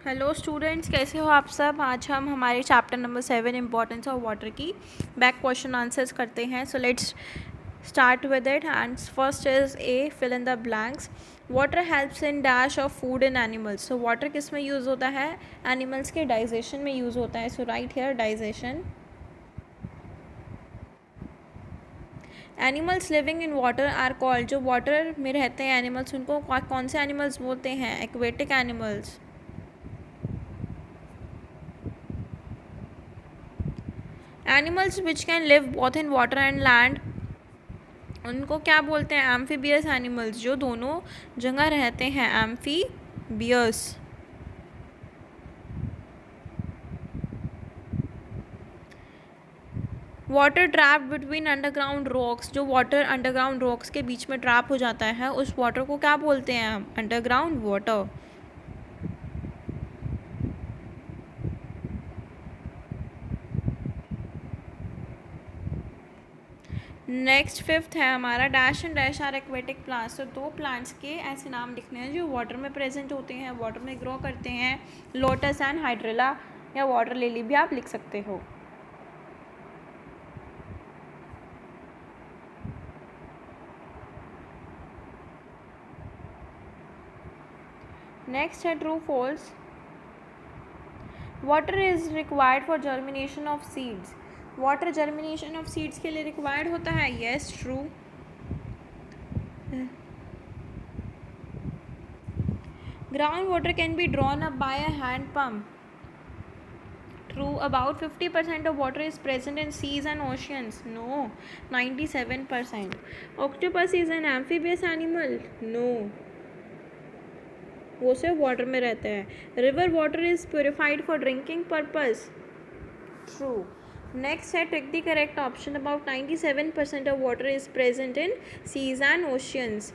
Hello students, कैसे हो आप सब। आज हम हमारे chapter number 7 importance of water की बैक क्वेश्चन आंसर्स करते हैं. So let's start with it. And first is A, fill in the blanks. Water helps in dash of food in animals. So water किस में use होता है? Animals के digestion में use होता है. So right here digestion. Animals living in water are called. जो water में रहते हैं एनिमल्स, उनको कौन से एनिमल्स बोलते हैं? Aquatic animals. Animals which can live both in water and land, उनको क्या बोलते हैं? Amphibious animals. जो दोनों जगह रहते हैं, amphibious. Water trap between underground rocks. जो वाटर अंडरग्राउंड रॉक्स के बीच में ट्रैप हो जाता है, उस वाटर को क्या बोलते हैं हम? Underground water. नेक्स्ट फिफ्थ है हमारा, dash and dash are aquatic plants. तो दो प्लांट्स के ऐसे नाम लिखने हैं जो वाटर में प्रेजेंट होते हैं, वाटर में ग्रो करते हैं. लोटस एंड हाइड्रेला, या वाटर लिली भी आप लिख सकते हो. नेक्स्ट है true false. Water is required for germination of seeds. Water germination of seeds के लिए रिक्वायर्ड होता है. Yes, true. Ground water can be drawn up by a hand pump. True. About 50% of water is present in seas and oceans. No, 97%. Octopus is an amphibious animal. No, वो सिर्फ water में रहता है. River water is purified for drinking purpose. True. Next है, tick the correct option. About 97% of water is present in seas and oceans.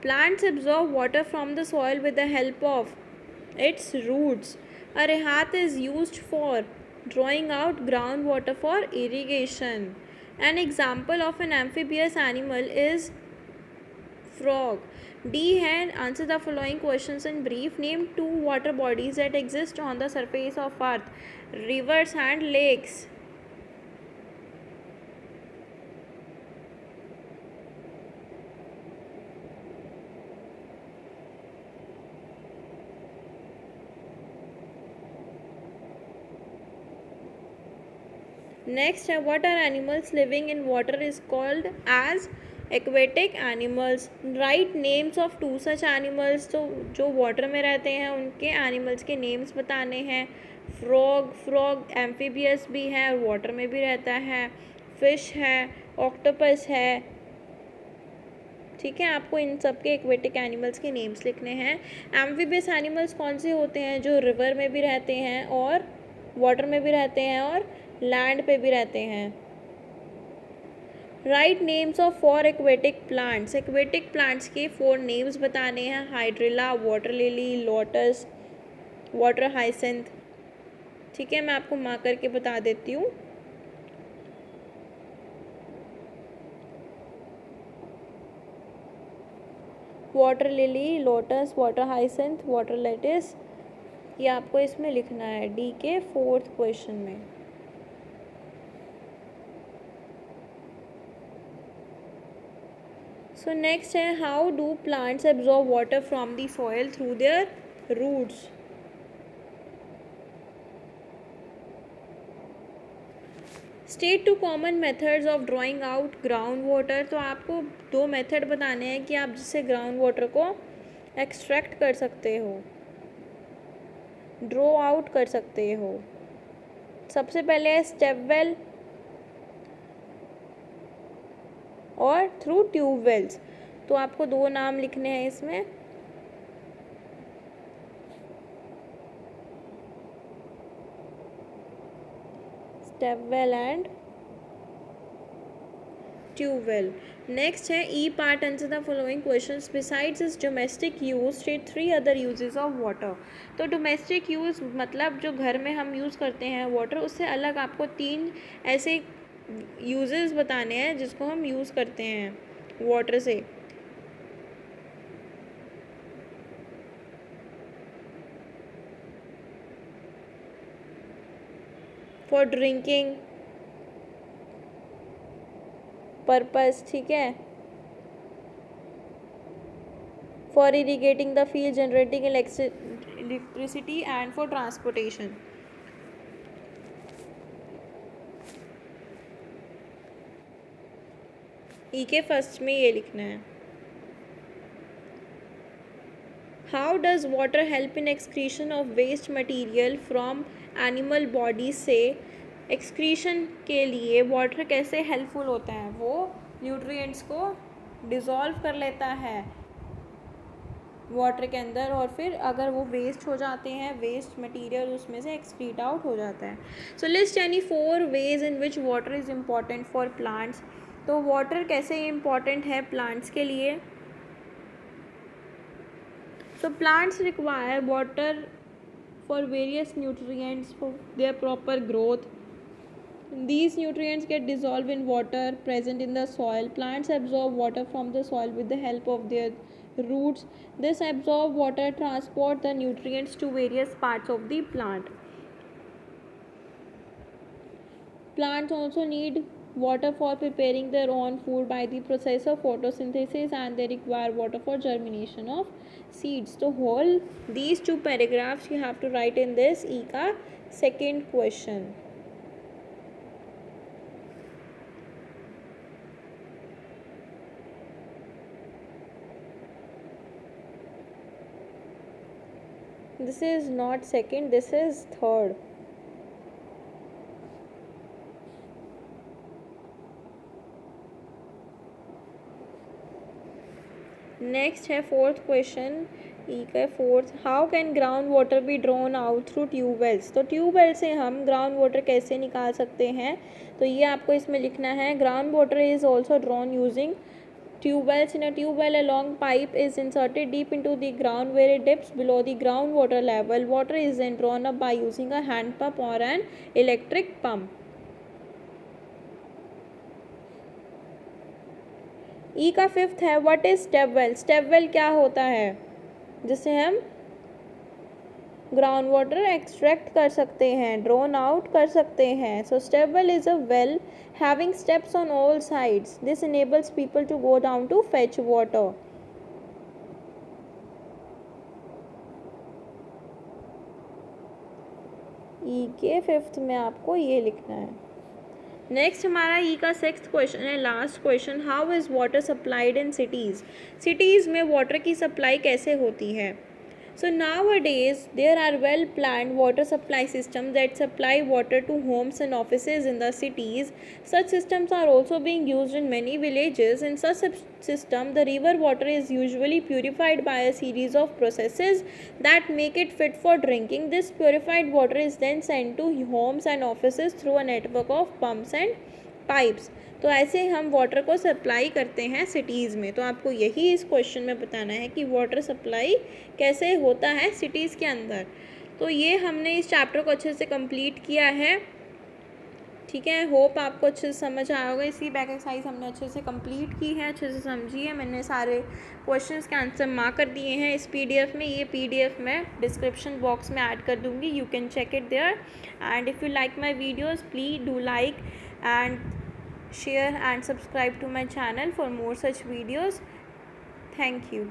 Plants absorb water from the soil with the help of its roots. A rehat is used for drawing out groundwater for irrigation. An example of an amphibious animal is frog. D है, answer the following questions in brief. Name two water bodies that exist on the surface of earth. Rivers and lakes. Next, what are animals living in water is called as aquatic animals. Write names of two such animals. तो जो water में रहते हैं उनके animals के names बताने हैं. Frog amphibious भी है और वाटर में भी रहता है. फिश है, ऑक्टोपस है. ठीक है, आपको इन सब के एक्वेटिक एनिमल्स के नेम्स लिखने हैं. एम्फीबियस एनिमल्स कौन से होते हैं? जो रिवर में भी रहते हैं और वाटर में भी रहते हैं और लैंड पे भी रहते हैं. Write names of 4 aquatic plants. Aquatic plants के 4 नेम्स बताने हैं. Hydrilla, water lily, lotus, water hyacinth. ठीक है, मैं आपको मार्क करके बता देती हूँ. Water lily, lotus, water hyacinth, water lettuce, ये आपको इसमें लिखना है डी के 4th क्वेश्चन में. So next है, how do plants absorb water from the soil through their roots? State two common methods of drawing out ground water. तो आपको 2 मेथड बताने हैं कि आप जिससे ग्राउंड वाटर को एक्सट्रैक्ट कर सकते हो, ड्रॉ आउट कर सकते हो. सबसे पहले है स्टेप वेल और थ्रू ट्यूब वेल्स. तो आपको 2 नाम लिखने हैं इसमें. Step well and tube well. Next है E part. Answer the following questions. Besides is domestic use, state 3 other uses of water. तो डोमेस्टिक यूज़ मतलब जो घर में हम यूज़ करते हैं वाटर, उससे अलग आपको 3 ऐसे यूजेस बताने हैं जिसको हम यूज़ करते हैं वाटर से. फॉर ड्रिंकिंग पर्पस, ठीक है, for irrigating the field, generating electricity and for transportation. E के फर्स्ट में ये लिखना है। How does water help in excretion of waste material from animal body से, एक्सक्रीशन के लिए वाटर कैसे हेल्पफुल होता है? वो न्यूट्रिएंट्स को डिज़ोल्व कर लेता है वाटर के अंदर, और फिर अगर वो वेस्ट हो जाते हैं, वेस्ट मटेरियल उसमें से एक्सक्रीट आउट हो जाता है। So list any 4 ways in which water is important for plants. तो वाटर कैसे इम्पॉर्टेंट है प्लांट्स के लिए? So plants require water for various nutrients for their proper growth. These nutrients get dissolved in water present in the soil. Plants absorb water from the soil with the help of their roots. This absorbed water transport the nutrients to various parts of the plant. Plants also need water for preparing their own food by the process of photosynthesis, and they require water for germination of seeds. So whole these 2 paragraphs you have to write in this E ka second question. This is not second, this is third. Next है fourth question, ई का fourth, how can ground water be drawn out through tube wells. तो tubewell से हम ground water कैसे निकाल सकते हैं? तो ये आपको इसमें लिखना है, ground water is also drawn using tubewells. In a tubewell a long pipe is inserted deep into the ground where it dips below the ground water level. Water is then drawn up by using a hand pump और an electric pump. E का fifth है, what is step well. Step well क्या होता है? जिससे हम ground water extract कर सकते हैं, ड्रॉन आउट कर सकते हैं. So step well is a well having steps on all sides. This enables people to go down to fetch water. E के फिफ्थ में आपको ये लिखना है. नेक्स्ट हमारा ई का सिक्स्थ क्वेश्चन है, last question, how is water supplied in cities. Cities में वाटर की सप्लाई कैसे होती है? सो nowadays there are well planned water supply systems that supply water to homes and offices in the cities. Such systems are also being used in many villages. In such system the river water is usually purified by a series of processes that make it fit for drinking. This purified water is then sent to homes and offices through a network of pumps and pipes. तो ऐसे हम water को supply करते हैं cities में. तो आपको यही इस क्वेश्चन में बताना है कि वाटर सप्लाई कैसे होता है सिटीज़ के अंदर. तो ये हमने इस चैप्टर को अच्छे से कंप्लीट किया है. ठीक है, होप आपको अच्छे से समझ आया होगा. इसी बैक एक्सरसाइज हमने अच्छे से कंप्लीट की है, अच्छे से समझी है. मैंने सारे क्वेश्चंस के आंसर मार्क कर दिए हैं इस पीडीएफ में. ये पीडीएफ मैं डिस्क्रिप्शन बॉक्स में ऐड कर दूँगी, you can check it there. And if you like my videos please do like and share and subscribe to my channel for more such videos. Thank you.